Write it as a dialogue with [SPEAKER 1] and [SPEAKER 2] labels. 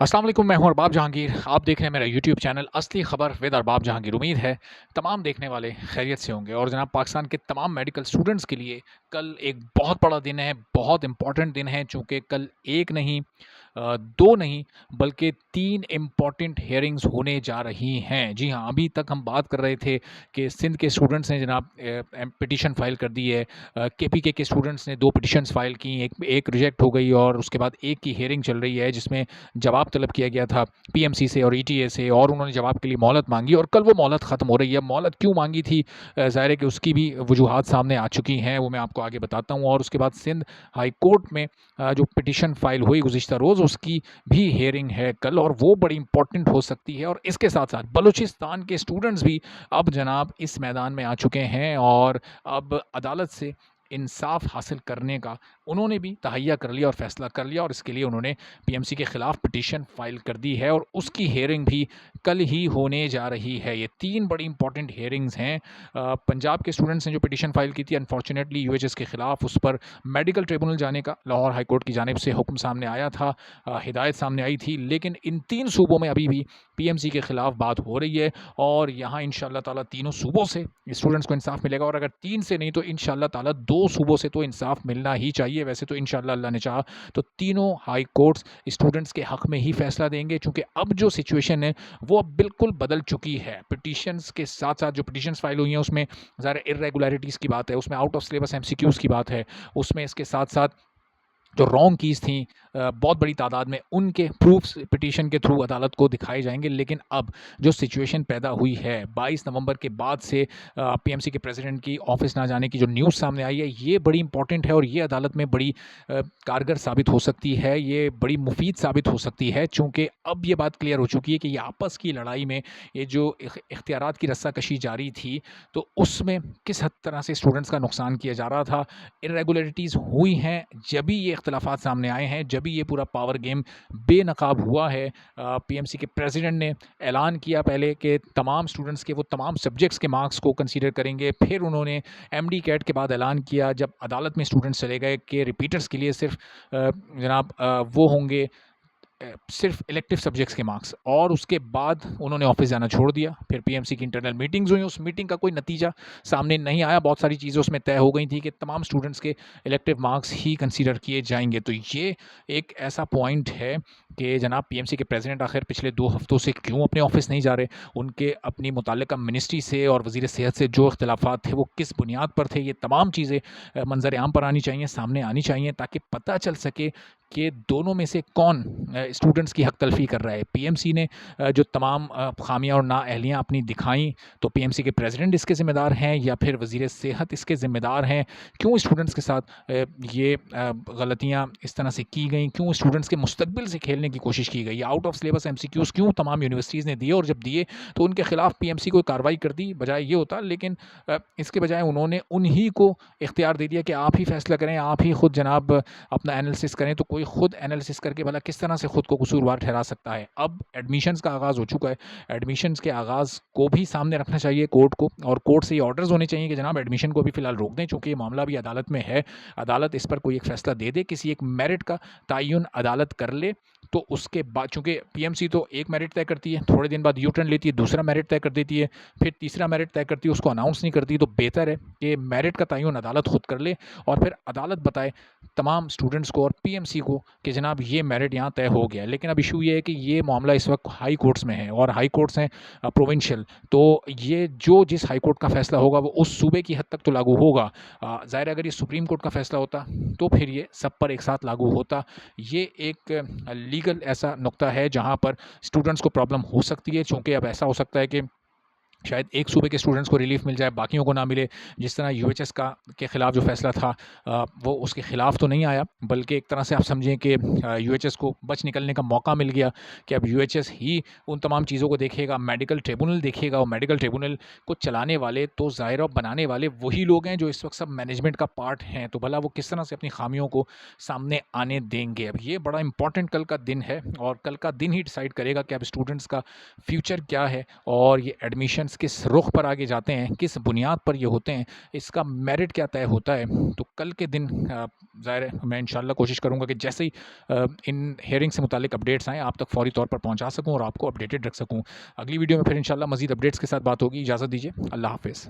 [SPEAKER 1] अस्सलाम वालेकुम, मैं हूं अरबाब जहांगीर। आप देख रहे हैं मेरा यूट्यूब चैनल असली खबर विद अरबाब जहांगीर। उम्मीद है तमाम देखने वाले खैरियत से होंगे। और जनाब, पाकिस्तान के तमाम मेडिकल स्टूडेंट्स के लिए कल एक बहुत बड़ा दिन है, बहुत इंपॉर्टेंट दिन है, चूँकि कल एक नहीं, 2 नहीं, बल्कि 3 इम्पॉर्टेंट हियरिंग्स होने जा रही हैं। जी हाँ, अभी तक हम बात कर रहे थे कि सिंध के स्टूडेंट्स ने जनाब पिटीशन फाइल कर दी है। केपीके के स्टूडेंट्स ने 2 पिटीशंस फाइल की, एक एक रिजेक्ट हो गई और उसके बाद एक की हियरिंग चल रही है, जिसमें जवाब तलब किया गया था पीएमसी से और ईटीए से, और उन्होंने जवाब के लिए मोहलत मांगी और कल वो मोहलत ख़त्म हो रही है। मोहलत क्यों मांगी थी, ज़ाहिर है कि उसकी भी वजूहात सामने आ चुकी हैं, वो मैं आपको आगे बताता हूँ। और उसके बाद सिंध हाई कोर्ट में जो पिटीशन फाइल हुई गुज़िश्ता रोज़, उसकी भी हियरिंग है कल, और वो बड़ी इंपॉर्टेंट हो सकती है। और इसके साथ साथ बलूचिस्तान के स्टूडेंट्स भी अब जनाब इस मैदान में आ चुके हैं और अब अदालत से इंसाफ हासिल करने का उन्होंने भी तहैया कर लिया और फ़ैसला कर लिया, और इसके लिए उन्होंने पीएमसी के ख़िलाफ़ पिटीशन फ़ाइल कर दी है और उसकी हियरिंग भी कल ही होने जा रही है। ये 3 बड़ी इंपॉर्टेंट हियरिंग्स हैं। पंजाब के स्टूडेंट्स ने जो पिटीशन फ़ाइल की थी, अनफॉर्चुनेटली यूएचएस के ख़िलाफ़, उस पर मेडिकल ट्रिब्यूनल जाने का लाहौर हाई कोर्ट की जानिब से हुक्म सामने आया था, हिदायत सामने आई थी। लेकिन इन 3 सूबों में अभी भी पीएमसी के ख़िलाफ़ बात हो रही है, और यहाँ इंशाअल्लाह ताला तीनों सूबों से स्टूडेंट्स को इंसाफ मिलेगा। और अगर 3 से नहीं तो इंशाअल्लाह ताला 2 सूबों से तो इंसाफ मिलना ही चाहिए। वैसे तो इंशाअल्लाह अल्लाह ने चाहा तो तीनों हाई कोर्ट्स स्टूडेंट्स के हक़ में ही फ़ैसला देंगे, चूँकि अब जो सिचुएशन है वो अब बिल्कुल बदल चुकी है। पिटीशंस के साथ-साथ जो पिटीशंस फ़ाइल हुई हैं, उसमें ज़ाहिर इर्रेगुलरिटीज़ की बात है, उसमें आउट ऑफ सिलेबस एमसीक्यूज़ की बात है, उसमें इसके साथ-साथ जो रॉन्ग कीज़ थी बहुत बड़ी तादाद में, उनके प्रूफ्स पिटीशन के थ्रू अदालत को दिखाए जाएंगे। लेकिन अब जो सिचुएशन पैदा हुई है 22 नवंबर के बाद से, पीएमसी के प्रेसिडेंट की ऑफिस ना जाने की जो न्यूज़ सामने आई है, ये बड़ी इंपॉर्टेंट है और ये अदालत में बड़ी कारगर साबित हो सकती है, ये बड़ी मुफीद साबित हो सकती है, चूँकि अब ये बात क्लियर हो चुकी है कि ये आपस की लड़ाई में ये जो इख्तियारात की रस्साकशी जारी थी, तो उसमें किस हद तरह से स्टूडेंट्स का नुकसान किया जा रहा था। इर्रेगुलरिटीज़ हुई हैं, जभी ये इख्तिलाफ़ात सामने आए हैं, जभी ये पूरा पावर गेम बेनकाब हुआ है। पीएमसी के प्रेसिडेंट ने ऐलान किया पहले कि तमाम स्टूडेंट्स के वो तमाम सब्जेक्ट्स के मार्क्स को कंसीडर करेंगे। फिर उन्होंने एमडी कैट के बाद ऐलान किया, जब अदालत में स्टूडेंट्स चले गए, कि रिपीटर्स के लिए सिर्फ जनाब वो होंगे सिर्फ इलेक्टिव सब्जेक्ट्स के मार्क्स। और उसके बाद उन्होंने ऑफिस जाना छोड़ दिया। फिर पीएमसी की इंटरनल मीटिंग्स हुई, उस मीटिंग का कोई नतीजा सामने नहीं आया। बहुत सारी चीज़ें उसमें तय हो गई थी कि तमाम स्टूडेंट्स के इलेक्टिव मार्क्स ही कंसीडर किए जाएंगे। तो ये एक ऐसा पॉइंट है कि जनाब पीएमसी के प्रेसिडेंट आखिर पिछले 2 हफ्तों से क्यों अपने ऑफिस नहीं जा रहे, उनके अपनी मुतल्लिका मिनिस्ट्री से और वज़ीर सेहत से जो इख्तिलाफ़ात थे वो किस बुनियाद पर थे, ये तमाम चीज़ें मंजर आम पर आनी चाहिए, सामने आनी चाहिए, ताकि पता चल सके कि दोनों में से कौन स्टूडेंट्स की हक तलफ़ी कर रहा है। पीएमसी ने जो तमाम ख़ामियाँ और नाअहलियाँ अपनी दिखाई, तो पीएमसी के प्रेसिडेंट इसके ज़िम्मेदार हैं या फिर वज़ीर सेहत इसके ज़िम्मेदार हैं? क्यों स्टूडेंट्स के साथ ये गलतियाँ इस तरह से की गई? क्यों स्टूडेंट्स के मुस्तकबिल से खेलने की कोशिश की गई? आउट ऑफ सिलेबस एमसीक्यूज़ क्यों तमाम यूनिवर्सिटीज़ ने दिए, और जब दिए तो उनके खिलाफ पीएमसी को कार्रवाई कर दी, बजाय ये होता। लेकिन इसके बजाय उन्होंने उन्हीं को इख्तियार दे दिया कि आप ही फ़ैसला करें, आप ही खुद जनाब अपना एनालिसिस करें। तो कोई खुद एनालिसिस करके भला किस तरह से खुद को कसूरवार ठहरा सकता है? अब एडमिशन्स का आगाज़ हो चुका है। एडमिशन्स के आगाज़ को भी सामने रखना चाहिए कोर्ट को, और कोर्ट से ये ऑर्डर्स होने चाहिए कि जनाब एडमिशन को भी फ़िलहाल रोक दें, चूँकि ये मामला भी अदालत में है। अदालत इस पर कोई एक फ़ैसला दे दे, किसी एक मेरिट का तयन अदालत कर ले, तो उसके बाद, चूँकि पीएमसी तो एक मेरिट तय करती है, थोड़े दिन बाद यू टर्न लेती है, दूसरा मेरिट तय कर देती है, फिर तीसरा मेरिट तय करती है, उसको अनाउंस नहीं करती। तो बेहतर है कि मेरिट का तयन अदालत खुद कर ले, और फिर अदालत बताए तमाम स्टूडेंट्स को और पीएमसी को कि जनाब ये मेरिट यहाँ तय हो गया है। लेकिन अब इशू ये है कि ये मामला इस वक्त हाई कोर्ट्स में है, और हाई कोर्ट्स हैं प्रोविंशियल, तो ये जो जिस हाई कोर्ट का फ़ैसला होगा वो उस सूबे की हद तक तो लागू होगा। ज़ाहिर है अगर ये सुप्रीम कोर्ट का फ़ैसला होता तो फिर ये सब पर एक साथ लागू होता। ये एक लीगल ऐसा नुक्ता है जहाँ पर स्टूडेंट्स को प्रॉब्लम हो सकती है, चूँकि अब ऐसा हो सकता है कि शायद एक सूबे के स्टूडेंट्स को रिलीफ मिल जाए, बाकियों को ना मिले। जिस तरह यूएचएस का के ख़िलाफ़ जो फ़ैसला था, वो उसके ख़िलाफ़ तो नहीं आया, बल्कि एक तरह से आप समझें कि यूएचएस को बच निकलने का मौका मिल गया, कि अब यूएचएस ही उन तमाम चीज़ों को देखेगा, मेडिकल ट्रिब्यूनल देखेगा, और मेडिकल ट्रिब्यूनल को चलाने वाले तो ज़ाहिर और बनाने वाले वही लोग हैं जो इस वक्त सब मैनेजमेंट का पार्ट हैं। तो भला वो किस तरह से अपनी ख़ामियों को सामने आने देंगे? अब ये बड़ा इंपॉर्टेंट कल का दिन है, और कल का दिन ही डिसाइड करेगा कि अब स्टूडेंट्स का फ्यूचर क्या है, और ये एडमिशन स्टूडेंट्स किस रुख पर आगे जाते हैं, किस बुनियाद पर ये होते हैं, इसका मेरिट क्या तय होता है। तो कल के दिन ज़ाहिर है मैं इंशाल्लाह कोशिश करूँगा कि जैसे ही इन हियरिंग से मुतालिक अपडेट्स आएँ आप तक फ़ौरी तौर पर पहुँचा सकूँ और आपको अपडेटेड रख सकूँ। अगली वीडियो में फिर इंशाल्लाह मज़ीद अपडेट्स के साथ बात होगी। इजाज़त दीजिए। अल्लाह हाफ़िज़।